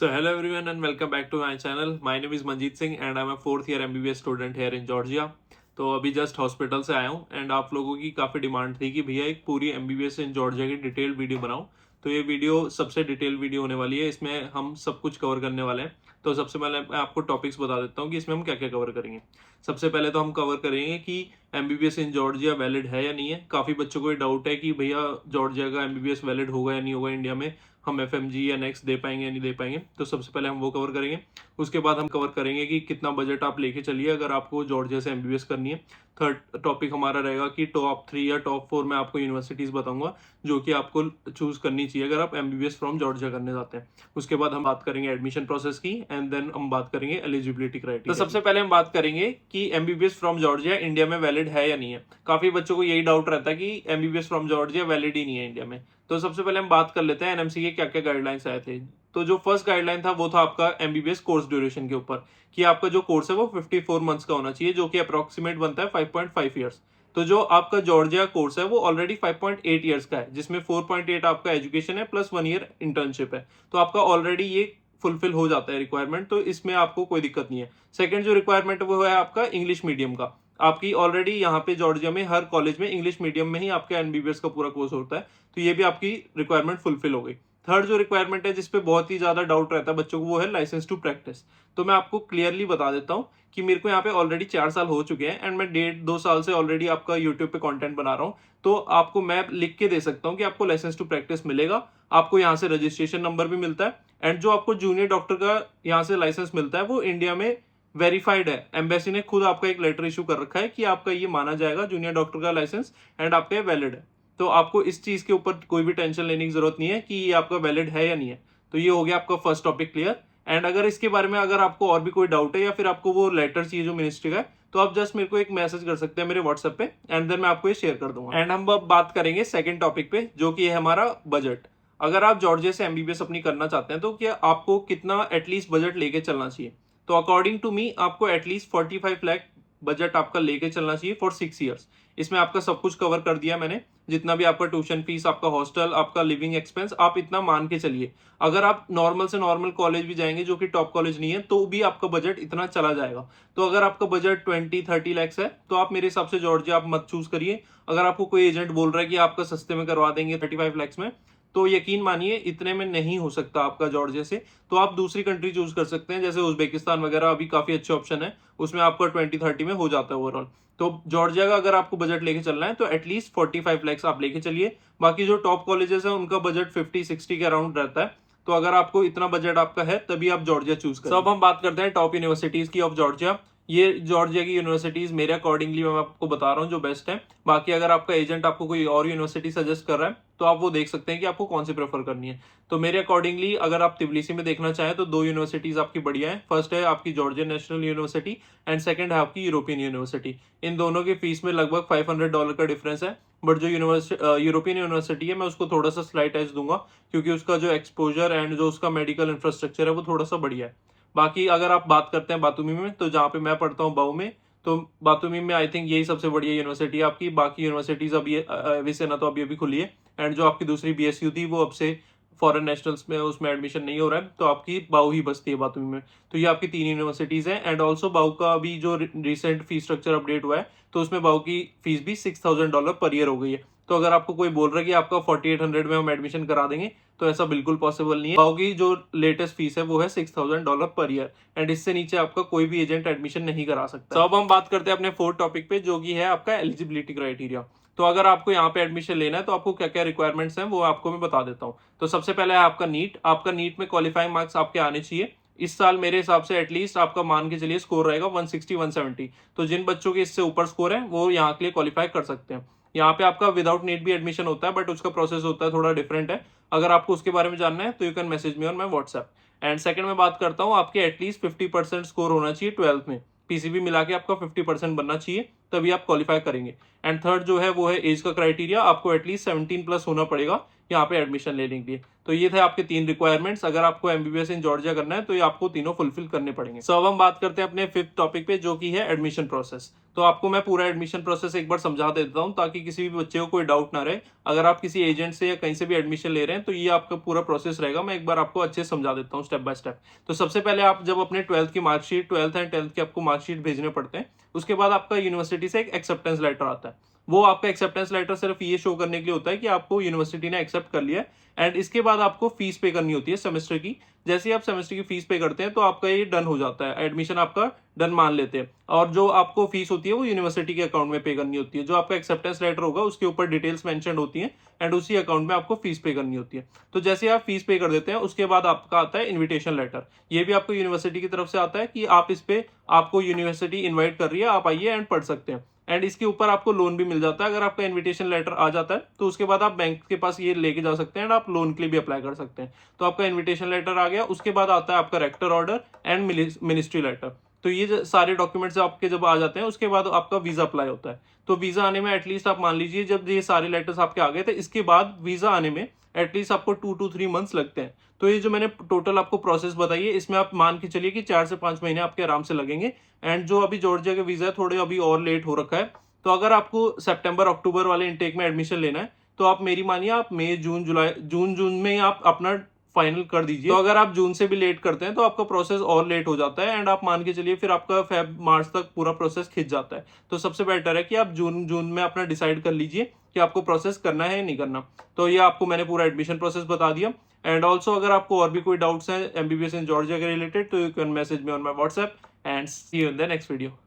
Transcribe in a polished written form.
So hello everyone and welcome back to my channel. My name is Manjeet Singh and I'm a fourth year MBBS student here in Georgia. तो अभी just hospital से आया हूँ and आप लोगों की काफ़ी डिमांड थी कि भैया एक पूरी MBBS इन जॉर्जिया की डिटेल वीडियो बनाओ। तो ये वीडियो सबसे डिटेल वीडियो होने वाली है, इसमें हम सब कुछ कवर करने वाले हैं। तो सबसे पहले मैं आपको टॉपिक्स बता देता हूँ कि इसमें हम क्या क्या कवर करेंगे। सबसे पहले तो हम कवर करेंगे कि MBBS इन जॉर्जिया वैलिड है या नहीं है। काफ़ी बच्चों को ये डाउट है कि भैया जॉर्जिया का MBBS वैलिड होगा या नहीं होगा इंडिया में, हम FMG या नेक्स्ट दे पाएंगे या नहीं दे पाएंगे। तो सबसे पहले हम वो कवर करेंगे। उसके बाद हम कवर करेंगे कि कितना बजट आप लेके चलिए अगर आपको जॉर्जिया से MBBS करनी है। थर्ड टॉपिक हमारा रहेगा कि टॉप 3 या टॉप 4 मैं आपको यूनिवर्सिटीज़ बताऊंगा जो कि आपको चूज करनी चाहिए अगर आप MBBS फ्रॉम जॉर्जिया करने जाते हैं। उसके बाद हम बात करेंगे एडमिशन प्रोसेस की एंड देन हम बात करेंगे एलिजिबिलिटी क्राइटेरिया। तो सबसे पहले हम बात करेंगे कि MBBS फ्रॉम जॉर्जिया इंडिया में वैलिड है या नहीं है। काफी बच्चों को यही डाउट रहता है कि MBBS फ्रॉम जॉर्जिया वैलिड ही नहीं है इंडिया में। तो सबसे पहले हम बात कर लेते हैं NMC के क्या क्या गाइडलाइंस आए थे। तो जो फर्स्ट गाइडलाइन था वो था आपका MBBS कोर्स ड्यूरेशन के ऊपर कि आपका जो कोर्स है वो 54 मंथ्स का होना चाहिए, जो कि अप्रोक्सीमेट बनता है 5.5 ईयर्स। तो जो आपका जॉर्जिया कोर्स है वो ऑलरेडी 5.8 ईयर्स का है, जिसमें 4.8 आपका एजुकेशन है प्लस 1 ईयर इंटर्नशिप है। तो आपका ऑलरेडी ये फुलफिल हो जाता है रिक्वायरमेंट, तो इसमें आपको कोई दिक्कत नहीं है। सेकंड जो रिक्वायरमेंट है वो है आपका इंग्लिश मीडियम का। आपकी ऑलरेडी यहाँ पे जॉर्जिया में हर कॉलेज में इंग्लिश मीडियम में ही आपका MBBS का पूरा कोर्स होता है, तो ये भी आपकी रिक्वायरमेंट फुलफिल हो गई। थर्ड जो रिक्वायरमेंट है जिसपे बहुत ही ज्यादा डाउट रहता है बच्चों को वो है लाइसेंस टू प्रैक्टिस। तो मैं आपको क्लियरली बता देता हूँ कि मेरे को यहाँ पे ऑलरेडी 4 साल हो चुके हैं एंड मैं 1.5-2 साल से ऑलरेडी आपका यूट्यूब पे कंटेंट बना रहा हूँ। तो आपको मैं लिख के दे सकता हूँ कि आपको लाइसेंस टू प्रैक्टिस मिलेगा। आपको यहाँ से रजिस्ट्रेशन नंबर भी मिलता है एंड जो आपको जूनियर डॉक्टर का यहाँ से लाइसेंस मिलता है वो इंडिया में वेरीफाइड है। एम्बेसी ने खुद आपका एक लेटर इशू कर रखा है कि आपका ये माना जाएगा जूनियर डॉक्टर का लाइसेंस एंड आपका ये वैलिड है। तो आपको इस चीज के ऊपर कोई भी टेंशन लेने की जरूरत नहीं है कि ये आपका वैलिड है या नहीं है। तो ये हो गया आपका फर्स्ट टॉपिक क्लियर। एंड अगर इसके बारे में अगर आपको और भी कोई डाउट है या फिर आपको वो लेटर चाहिए जो मिनिस्ट्री का है, तो आप जस्ट मेरे को एक मैसेज कर सकते हैं मेरे व्हाट्सएप पे एंड देन मैं आपको ये शेयर कर दूंगा। एंड हम अब बात करेंगे सेकंड टॉपिक पे जो कि है हमारा बजट। अगर आप जॉर्जिया से MBBS अपनी करना चाहते हैं तो क्या आपको कितना एटलीस्ट बजट लेके चलना चाहिए। तो अकॉर्डिंग टू मी आपको एटलीस्ट 45 लाख बजट आपका लेके चलना चाहिए फॉर 6 ईयर्स। इसमें आपका सब कुछ कवर कर दिया मैंने, जितना भी आपका ट्यूशन फीस, आपका हॉस्टल, आपका लिविंग एक्सपेंस, आप इतना मान के चलिए। अगर आप नॉर्मल से नॉर्मल कॉलेज भी जाएंगे जो कि टॉप कॉलेज नहीं है तो भी आपका बजट इतना चला जाएगा। तो अगर आपका बजट 20-30 लैक्स है तो आप मेरे हिसाब से जॉर्जिया आप मत चूज करिए। अगर आपको कोई एजेंट बोल रहा है कि आपका सस्ते में करवा देंगे 35 लैक्स में, तो यकीन मानिए इतने में नहीं हो सकता आपका जॉर्जिया से। तो आप दूसरी कंट्री चूज कर सकते हैं, जैसे उज्बेकिस्तान वगैरह अभी काफी अच्छे ऑप्शन है, उसमें आपका 20-30 में हो जाता है ओवरऑल। तो जॉर्जिया का अगर आपको बजट लेके चलना है तो एटलीस्ट 45 लैक्स आप लेके चलिए। बाकी जो टॉप कॉलेजेस है उनका बजट 50-60 के अराउंड रहता है। तो अगर आपको इतना बजट आपका है तभी आप जॉर्जिया चूज करें। अब हम बात करते हैं टॉप यूनिवर्सिटीज की ऑफ जॉर्जिया। ये जॉर्जिया की यूनिवर्सिटीज मेरे अकॉर्डिंगली मैं आपको बता रहा हूँ जो बेस्ट है। बाकी अगर आपका एजेंट आपको कोई और यूनिवर्सिटी सजेस्ट कर रहा है तो आप वो देख सकते हैं कि आपको कौन सी प्रेफर करनी है। तो मेरे अकॉर्डिंगली अगर आप तिबलिसी में देखना चाहें तो 2 यूनिवर्सिटीज आपकी बढ़िया है। फर्स्ट है आपकी Georgian national university and second है आपकी यूरोपियन यूनिवर्सिटी। इन दोनों की फीस में लगभग $500 का डिफरेंस है। बट जो यूरोपियन यूनिवर्सिटी है मैं उसको थोड़ा सा स्लाइट एज दूंगा क्योंकि उसका जो एक्सपोजर एंड जो उसका मेडिकल इंफ्रास्ट्रक्चर है वो थोड़ा सा बढ़िया है। बाकी अगर आप बात करते हैं बातुमी में, तो जहाँ पे मैं पढ़ता हूँ बाऊ में, तो बातुमी में आई थिंक यही सबसे बढ़िया यूनिवर्सिटी है आपकी। बाकी यूनिवर्सिटीज अभी वैसे ना तो अभी खुली है एंड जो आपकी दूसरी BSU थी वो अब से फॉरेन नेशनल्स में उसमें एडमिशन नहीं हो रहा है, तो आपकी बाऊ ही बचती है बातुमी में। तो ये आपकी 3 यूनिवर्सिटीज हैं एंड ऑल्सो बाऊ का अभी जो रिसेंट फीस स्ट्रक्चर अपडेट हुआ है तो उसमें बाऊ की फीस भी $6,000 पर ईयर हो गई है। तो अगर आपको कोई बोल रहा है कि आपका 4800 में हम एडमिशन करा देंगे तो ऐसा बिल्कुल पॉसिबल नहीं है। बाऊ की जो लेटेस्ट फीस है वो है $6,000 पर ईयर एंड इससे नीचे आपका कोई भी एजेंट एडमिशन नहीं करा सकता। तो अब हम बात करते हैं अपने फोर्थ टॉपिक पे जो कि है आपका एलिजिबिलिटी क्राइटेरिया। तो अगर आपको यहाँ पे एडमिशन लेना है तो आपको क्या क्या रिक्वायरमेंट्स हैं वो आपको मैं बता देता हूँ। तो सबसे पहले है आपका नीट। आपका नीट में क्वालिफाइंग मार्क्स आपके आने चाहिए। इस साल मेरे हिसाब से एटलीस्ट आपका मान के चलिए स्कोर रहेगा 160-170। तो जिन बच्चों के इससे ऊपर स्कोर है वो यहाँ के लिए क्वालिफाई कर सकते हैं। यहाँ पे आपका विदाउट नीट भी एडमिशन होता है बट उसका प्रोसेस होता है थोड़ा डिफरेंट है। अगर आपको उसके बारे में जानना है तो you can message me on my WhatsApp. And second में बात करता हूँ, आपके एटलीस्ट 50% स्कोर होना चाहिए 12th में। PCB मिला के आपका 50% बनना चाहिए तभी आप क्वालिफाई करेंगे। एंड थर्ड जो है वो है एज का क्राइटेरिया। आपको एटलीस्ट 17 प्लस होना पड़ेगा यहाँ पे एडमिशन लेने के लिए। तो ये थे आपके 3 रिक्वायरमेंट्स। अगर आपको MBBS इन जॉर्जिया करना है तो ये आपको तीनों फुलफिल करने पड़ेंगे। सो अब हम बात करते हैं अपने फिफ्थ टॉपिक पे जो कि है एडमिशन प्रोसेस। तो आपको मैं पूरा एडमिशन प्रोसेस एक बार समझा देता हूँ ताकि किसी भी बच्चे को कोई डाउट ना रहे। अगर आप किसी एजेंट से या कहीं से भी एडमिशन ले रहे हैं तो ये आपका पूरा प्रोसेस रहेगा। मैं एक बार आपको अच्छे से समझा देता हूँ स्टेप बाय स्टेप। तो सबसे पहले आप जब अपने 12th की मार्कशीट, 12th एंड 10th की आपको मार्कशीट भेजने पड़ते हैं। उसके बाद आपका यूनिवर्सिटी से एक एक्सेप्टेंस लेटर आता है। वो आपका एक्सेप्टेंस लेटर सिर्फ ये शो करने के लिए होता है कि आपको यूनिवर्सिटी ने एक्सेप्ट कर लिया है। एंड इसके बाद आपको फीस पे करनी होती है सेमेस्टर की। जैसे ही आप सेमेस्टर की फीस पे करते हैं तो आपका ये डन हो जाता है, एडमिशन आपका डन मान लेते हैं। और जो आपको फीस होती है वो यूनिवर्सिटी के अकाउंट में पे करनी होती है। जो आपका एक्सेप्टेंस लेटर होगा उसके ऊपर डिटेल्स मेंशन होती हैं एंड उसी अकाउंट में आपको फीस पे करनी होती है। तो जैसे आप फीस पे कर देते हैं उसके बाद आपका आता है इन्विटेशन लेटर। ये भी आपको यूनिवर्सिटी की तरफ से आता है कि आप इस पे, आपको यूनिवर्सिटी इन्वाइट कर रही है, आप आइए एंड पढ़ सकते हैं। एंड इसके ऊपर आपको लोन भी मिल जाता है। अगर आपका इन्विटेशन लेटर आ जाता है तो उसके बाद आप बैंक के पास ये लेके जा सकते हैं एंड आप लोन के लिए भी अप्लाई कर सकते हैं। तो आपका इन्विटेशन लेटर आ गया, उसके बाद आता है आपका rector order and ministry letter. तो ये सारे डॉक्यूमेंट्स आपके जब आ जाते हैं उसके बाद आपका वीजा अप्लाई होता है। तो वीजा आने में एटलीस्ट आप मान लीजिए जब ये सारे लेटर्स आपके आ गए थे इसके बाद वीजा आने में एटलीस्ट आपको 2 to 3 मंथ्स लगते हैं। तो ये जो मैंने टोटल आपको प्रोसेस बताई है इसमें आप मान के चलिए कि 4 से 5 महीने आपके आराम से लगेंगे। एंड जो अभी जॉर्जिया के वीजा है थोड़े अभी और लेट हो रखा है। तो अगर आपको सितंबर अक्टूबर वाले इनटेक में एडमिशन लेना है तो आप मेरी मानिए आप मई जून जुलाई जून में आप अपना फाइनल कर दीजिए। तो अगर आप जून से भी लेट करते हैं तो आपका प्रोसेस और लेट हो जाता है एंड आप मान के चलिए फिर आपका फेब मार्च तक पूरा प्रोसेस खिंच जाता है। तो सबसे बेटर है कि आप जून में अपना डिसाइड कर लीजिए कि आपको प्रोसेस करना है या नहीं करना। तो ये आपको मैंने पूरा एडमिशन प्रोसेस बता दिया। एंड ऑल्सो अगर आपको और भी कोई डाउट्स हैं एमबीबीएस इन जॉर्जिया के रिलेटेड तो you can message me on my WhatsApp and see you in the next video.